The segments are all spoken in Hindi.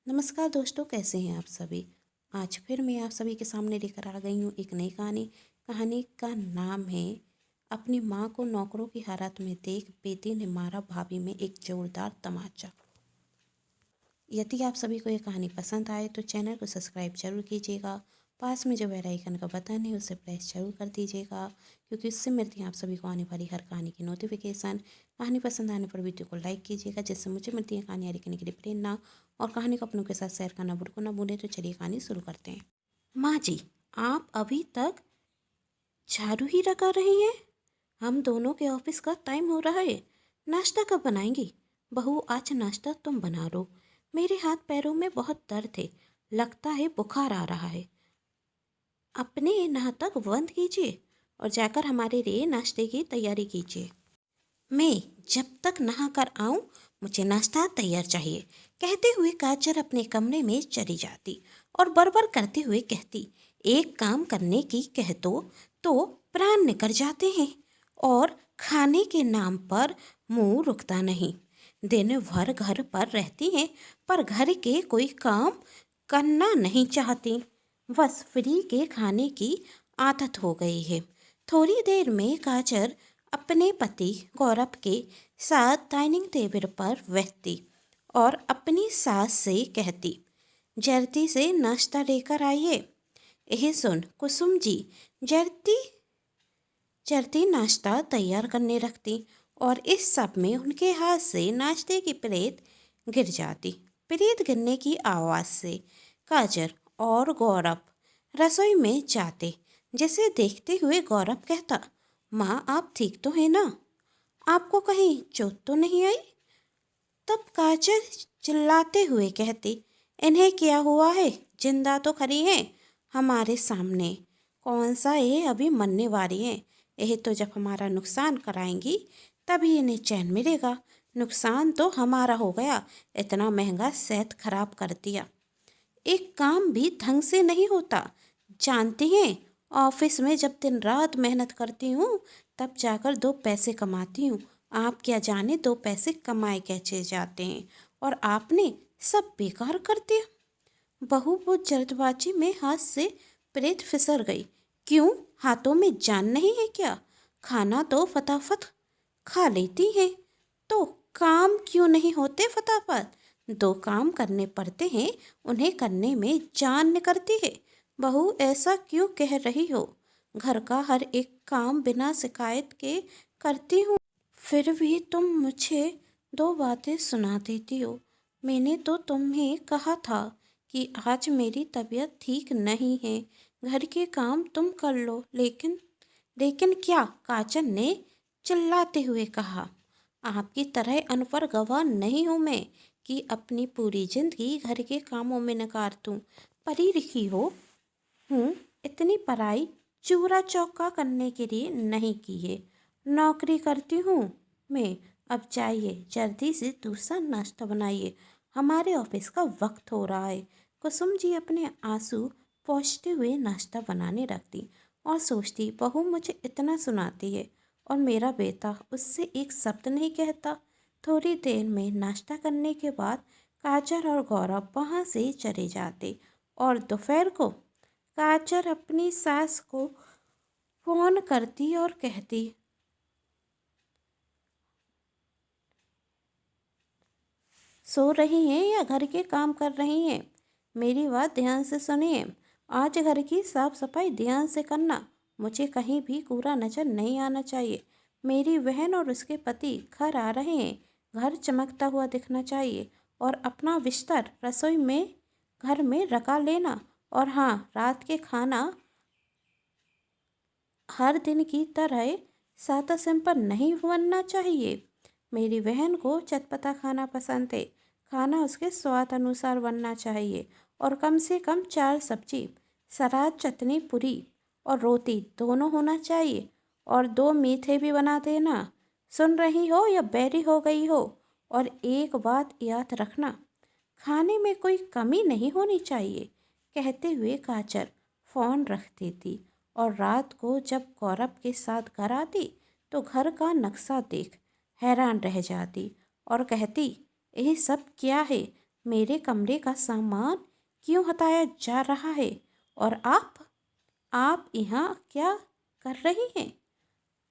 नमस्कार दोस्तों, कैसे हैं आप सभी। आज फिर मैं आप सभी के सामने लेकर आ गई हूँ एक नई कहानी। कहानी का नाम है अपनी माँ को नौकरों की हालत में देख बेटी ने मारा भाभी में एक जोरदार तमाचा। यदि आप सभी को ये कहानी पसंद आए तो चैनल को सब्सक्राइब जरूर कीजिएगा। पास में जो बेल आइकन का बटन है उसे प्रेस जरूर कर दीजिएगा, क्योंकि इससे मिलती है आप सभी को आने वाली हर कहानी की नोटिफिकेशन। कहानी पसंद आने पर वीडियो को लाइक कीजिएगा, जिससे मुझे मिलती है कहानियाँ लिखने के लिए प्रेरणा। और कहानी को अपनों के साथ शेयर करना बिल्कुल ना भूलें। तो चलिए कहानी शुरू करते हैं। माँ जी, आप अभी तक झाड़ू ही लगा रही हैं। हम दोनों के ऑफिस का टाइम हो रहा है। नाश्ता कब बनाएंगी? बहू, आज नाश्ता तुम बना लो। मेरे हाथ पैरों में बहुत दर्द है, लगता है बुखार आ रहा है। अपने नाटक बंद कीजिए और जाकर हमारे लिए नाश्ते की तैयारी कीजिए। मैं जब तक नहा कर आऊं, मुझे नाश्ता तैयार चाहिए, कहते हुए काजल अपने कमरे में चली जाती और बड़बड़ करते हुए कहती, एक काम करने की कह दो तो प्राण निकल जाते हैं और खाने के नाम पर मुंह रुकता नहीं। दिन भर घर पर रहती हैं पर घर के कोई काम करना नहीं चाहती। बस फ्री के खाने की आदत हो गई है। थोड़ी देर में काजल अपने पति गौरव के साथ डाइनिंग टेबल पर बैठती और अपनी सास से कहती, जल्दी से नाश्ता लेकर आइए। यही सुन कुसुम जी जल्दी जल्दी नाश्ता तैयार करने रखती और इस सब में उनके हाथ से नाश्ते की प्लेट गिर जाती। प्लेट गिरने की आवाज़ से काजल और गौरव रसोई में जाते, जिसे देखते हुए गौरव कहता, माँ आप ठीक तो हैं ना? आपको कहीं चोट तो नहीं आई? तब काजल चिल्लाते हुए कहती, इन्हें क्या हुआ है? जिंदा तो खड़ी हैं हमारे सामने। कौन सा ये अभी मरने वाली हैं। यह तो जब हमारा नुकसान कराएंगी तभी इन्हें चैन मिलेगा। नुकसान तो हमारा हो गया, इतना महंगा सेट खराब कर दिया। एक काम भी ढंग से नहीं होता, जानती हैं। ऑफिस में जब दिन रात मेहनत करती हूँ तब जाकर दो पैसे कमाती हूँ। आप क्या जाने दो पैसे कमाए कैसे जाते हैं, और आपने सब बेकार कर दिया। बहू वो जल्दबाजी में हाथ से प्लेट फिसल गई। क्यों, हाथों में जान नहीं है क्या? खाना तो फटाफट खा लेती हैं तो काम क्यों नहीं होते फटाफट? दो काम करने पड़ते हैं, उन्हें करने में जान निकलती है। बहू ऐसा क्यों कह रही हो? घर का हर एक काम बिना शिकायत के करती हूँ, फिर भी तुम मुझे दो बातें सुना देती हो। मैंने तो तुम्हें कहा था कि आज मेरी तबीयत ठीक नहीं है, घर के काम तुम कर लो। लेकिन लेकिन क्या? काजल ने चिल्लाते हुए कहा, आपकी तरह अनपढ़ गवार नहीं हूँ मैं कि अपनी पूरी जिंदगी घर के कामों में नकार दूँ। पढ़ी लिखी हूँ, इतनी पढ़ाई चूरा चौका करने के लिए नहीं की है। नौकरी करती हूँ मैं। अब जाइए जल्दी से दूसरा नाश्ता बनाइए, हमारे ऑफिस का वक्त हो रहा है। कुसुम जी अपने आंसू पोंछते हुए नाश्ता बनाने लगती और सोचती, बहू मुझे इतना सुनाती है और मेरा बेटा उससे एक शब्द नहीं कहता। थोड़ी देर में नाश्ता करने के बाद काजल और गौरव वहाँ से चले जाते और दोपहर को काजल अपनी सास को फोन करती और कहती, सो रही हैं या घर के काम कर रही हैं? मेरी बात ध्यान से सुनिए। आज घर की साफ सफाई ध्यान से करना, मुझे कहीं भी कूड़ा नजर नहीं आना चाहिए। मेरी बहन और उसके पति घर आ रहे हैं, घर चमकता हुआ दिखना चाहिए। और अपना बिस्तर रसोई में घर में रखा लेना। और हाँ, रात के खाना हर दिन की तरह सादा सिंपल नहीं बनना चाहिए। मेरी बहन को चटपटा खाना पसंद है, खाना उसके स्वाद अनुसार बनना चाहिए। और कम से कम 4 सब्जी, सलाद, चटनी, पूरी और रोटी दोनों होना चाहिए। और 2 मीठे भी बना देना। सुन रही हो या बैरी हो गई हो? और एक बात याद रखना, खाने में कोई कमी नहीं होनी चाहिए। कहते हुए काजल फ़ोन रख देती और रात को जब गौरव के साथ घर आती तो घर का नक्शा देख हैरान रह जाती और कहती, यह सब क्या है? मेरे कमरे का सामान क्यों हटाया जा रहा है? और आप यहाँ क्या कर रही हैं?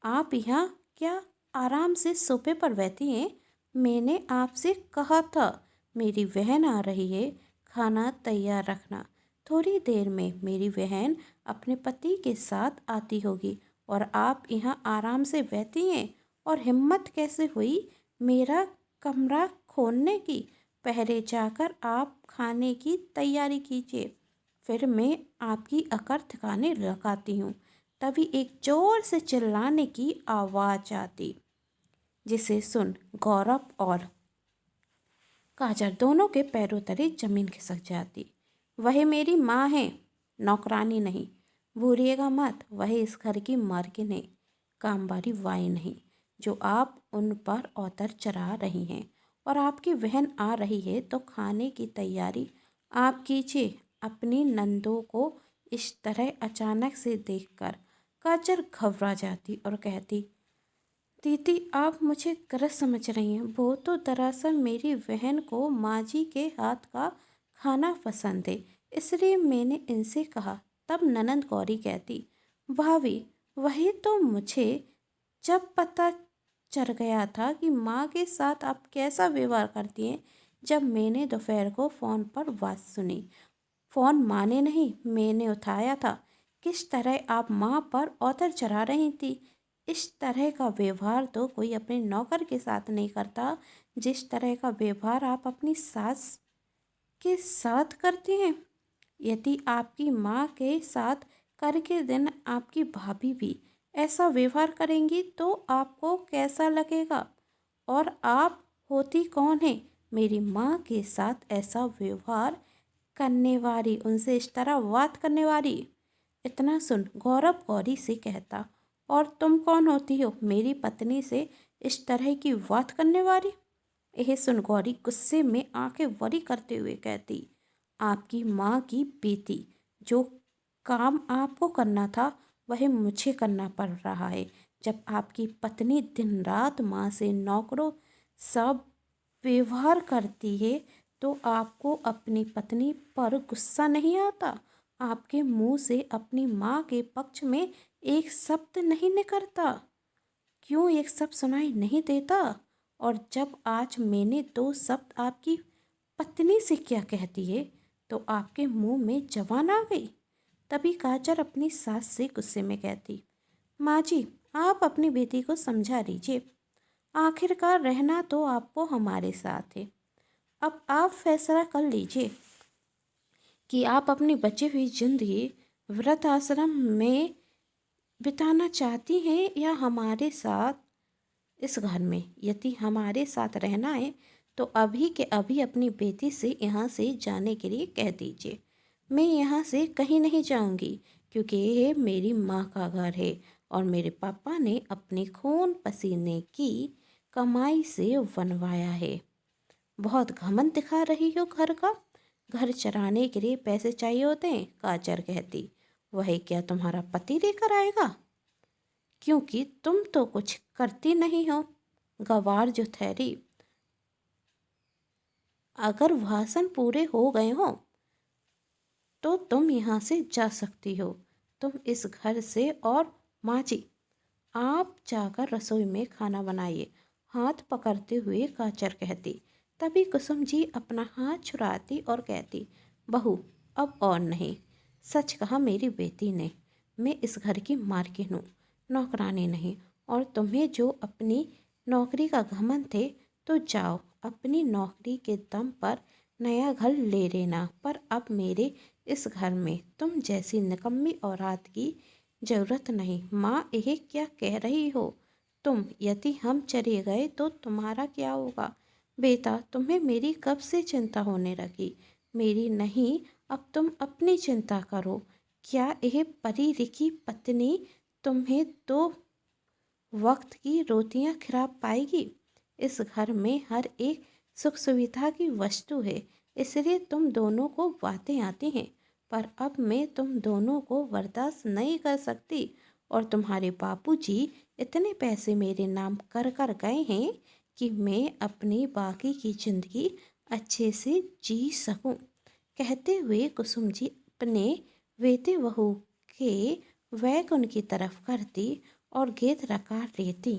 आप यहाँ क्या आराम से सोफे पर बैठी हैं? मैंने आपसे कहा था मेरी बहन आ रही है, खाना तैयार रखना। थोड़ी देर में मेरी बहन अपने पति के साथ आती होगी और आप यहाँ आराम से बैठी हैं। और हिम्मत कैसे हुई मेरा कमरा खोलने की? पहले जाकर आप खाने की तैयारी कीजिए, फिर मैं आपकी अकड़ ठिकाने लगाती हूँ। तभी एक जोर से चिल्लाने की आवाज़ आती, जिसे सुन गौरव और काजल दोनों के पैरों तले जमीन खिसक जाती। वह मेरी माँ है, नौकरानी नहीं। भूलिएगा मत, वह इस घर की मालकिन है, कामवाली वाई नहीं, जो आप उन पर औतर चढ़ा रही हैं। और आपकी बहन आ रही है तो खाने की तैयारी आप कीजिए। अपनी नंदों को इस तरह अचानक से देखकर काजल घबरा जाती और कहती, दीदी आप मुझे गलत समझ रही हैं। वो तो दरअसल मेरी बहन को माँ जी के हाथ का खाना पसंद है, इसलिए मैंने इनसे कहा। तब ननंद गौरी कहती, भाभी वही तो मुझे जब पता चल गया था कि माँ के साथ आप कैसा व्यवहार करती हैं। जब मैंने दोपहर को फ़ोन पर बात सुनी, फ़ोन माने नहीं, मैंने उठाया था। किस तरह आप माँ पर औतर चढ़ा रही थी। इस तरह का व्यवहार तो कोई अपने नौकर के साथ नहीं करता, जिस तरह का व्यवहार आप अपनी सास के साथ करती हैं। यदि आपकी माँ के साथ करके दिन आपकी भाभी भी ऐसा व्यवहार करेंगी तो आपको कैसा लगेगा? और आप होती कौन है मेरी माँ के साथ ऐसा व्यवहार करने वाली, उनसे इस तरह बात करने वाली? इतना सुन गौरव गौरी से कहता, और तुम कौन होती हो मेरी पत्नी से इस तरह की बात करने वाली? यह सुन गौरी गुस्से में आंखें बड़ी करते हुए कहती, आपकी माँ की बेटी, जो काम आपको करना था वह मुझे करना पड़ रहा है। जब आपकी पत्नी दिन रात माँ से नौकरों सब व्यवहार करती है तो आपको अपनी पत्नी पर गुस्सा नहीं आता? आपके मुंह से अपनी माँ के पक्ष में एक शब्द नहीं निकलता? क्यों एक शब्द सुनाई नहीं देता? और जब आज मैंने दो शब्द आपकी पत्नी से क्या कहती है तो आपके मुंह में जबान आ गई। तभी काजल अपनी सास से गुस्से में कहती, माँ जी आप अपनी बेटी को समझा लीजिए, आखिरकार रहना तो आपको हमारे साथ है। अब आप फैसला कर लीजिए कि आप अपनी बची हुई जिंदगी वृद्ध आश्रम में बिताना चाहती हैं या हमारे साथ इस घर में। यदि हमारे साथ रहना है तो अभी के अभी अपनी बेटी से यहाँ से जाने के लिए कह दीजिए। मैं यहाँ से कहीं नहीं जाऊँगी, क्योंकि ये मेरी माँ का घर है और मेरे पापा ने अपने खून पसीने की कमाई से बनवाया है। बहुत घमंड दिखा रही हो घर का। घर चराने के लिए पैसे चाहिए होते हैं, काजल कहती। वही क्या तुम्हारा पति लेकर आएगा? क्योंकि तुम तो कुछ करती नहीं हो। गवार जो ठहरी, अगर भाषण पूरे हो गए हो तो तुम यहाँ से जा सकती हो, तुम इस घर से। और माँ जी आप जाकर रसोई में खाना बनाइए, हाथ पकड़ते हुए काजल कहती। तभी कुसुम जी अपना हाथ छुड़ाती और कहती, बहू अब और नहीं। सच कहा मेरी बेटी ने, मैं इस घर की मालकिन हूँ, नौकरानी नहीं। और तुम्हें जो अपनी नौकरी का घमंड थे तो जाओ अपनी नौकरी के दम पर नया घर ले लेना, पर अब मेरे इस घर में तुम जैसी निकम्मी औरत की ज़रूरत नहीं। माँ यह क्या कह रही हो तुम? यदि हम चले गए तो तुम्हारा क्या होगा? बेटा तुम्हें मेरी कब से चिंता होने लगी? मेरी नहीं, अब तुम अपनी चिंता करो। क्या यह परी लिखी पत्नी तुम्हें दो वक्त की रोटियां खिला पाएगी? इस घर में हर एक सुख सुविधा की वस्तु है, इसलिए तुम दोनों को बातें आती हैं, पर अब मैं तुम दोनों को बर्दाश्त नहीं कर सकती। और तुम्हारे बापूजी इतने पैसे मेरे नाम कर कर गए हैं कि मैं अपनी बाकी की ज़िंदगी अच्छे से जी सकूं। कहते हुए कुसुम जी अपने वेते बहू के वैगुन की तरफ करती और गेंद रकार लेती।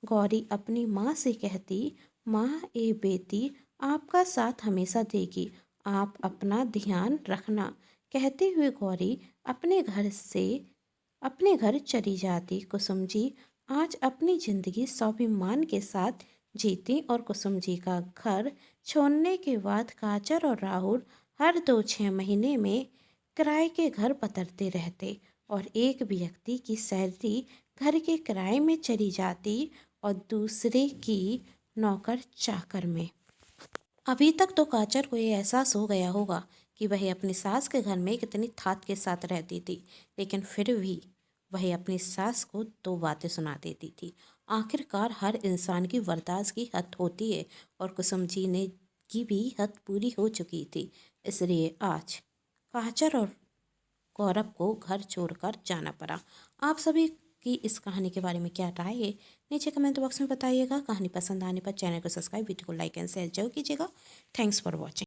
गौरी अपनी माँ से कहती, माँ ए बेटी आपका साथ हमेशा देगी, आप अपना ध्यान रखना। कहते हुए गौरी अपने घर चली जाती। कुसुम जी आज अपनी जिंदगी स्वाभिमान के साथ जीती और कुसुम जी का घर छोड़ने के बाद काजल और राहुल हर 2-6 महीने में किराए के घर बदलते रहते और एक व्यक्ति की सैलरी घर के किराए में चली जाती और दूसरे की नौकर चाकर में। अभी तक तो काजल को ये एहसास हो गया होगा कि वह अपनी सास के घर में कितनी ठाट के साथ रहती थी, लेकिन फिर भी वह अपनी सास को 2 बातें सुना देती थी। आखिरकार हर इंसान की बर्दाश्त की हद होती है और कुसुम जी ने की भी हद पूरी हो चुकी थी। इसलिए आज काजल और गौरव को घर छोड़कर जाना पड़ा। आप सभी की इस कहानी के बारे में क्या राय है, नीचे कमेंट बॉक्स में बताइएगा। कहानी पसंद आने पर चैनल को सब्सक्राइब, वीडियो को लाइक एंड शेयर जरूर कीजिएगा। Thanks for watching.